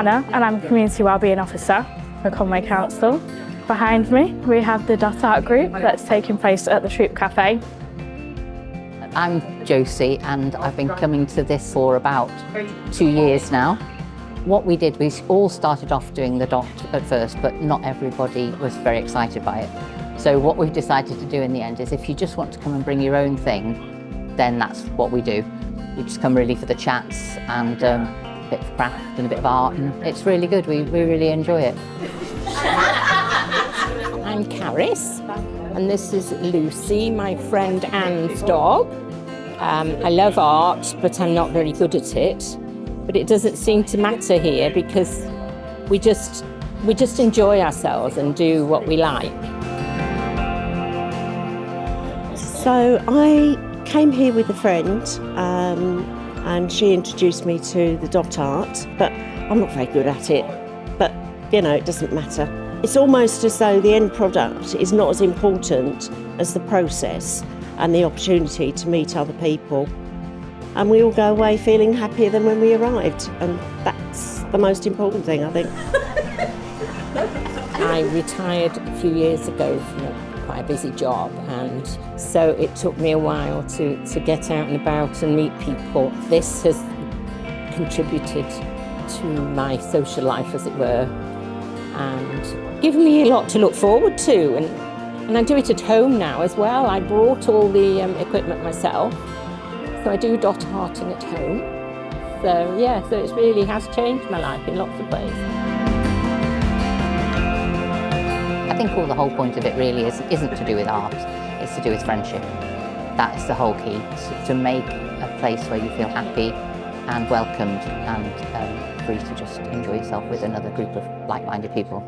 Hannah and I'm a Community Wellbeing Officer for Conwy Council. Behind me we have the Dot Art group that's taking place at the Troop Café. I'm Josie and I've been coming to this for about 2 years now. What we did, we all started off doing the dot at first, but not everybody was very excited by it. So what we've decided to do in the end is if you just want to come and bring your own thing, then that's what we do. You just come really for the chats and a bit of craft and a bit of art, and it's really good. We really enjoy it. I'm Caris, and this is Lucy, my friend Anne's dog. I love art, but I'm not very good at it. But it doesn't seem to matter here because we just enjoy ourselves and do what we like. So I came here with a friend and she introduced me to the dot art, but I'm not very good at it. But, you know, it doesn't matter. It's almost as though the end product is not as important as the process and the opportunity to meet other people. And we all go away feeling happier than when we arrived. And that's the most important thing, I think. I retired a few years ago from quite a busy job, and so it took me a while to get out and about and meet people. This has contributed to my social life, as it were, and given me a lot to look forward to. And I do it at home now as well. I brought all the equipment myself. So I do dot arting at home. So yeah, so it really has changed my life in lots of ways. I think the whole point of it really isn't to do with art, it's to do with friendship. That is the whole key, to make a place where you feel happy and welcomed and free to just enjoy yourself with another group of like-minded people.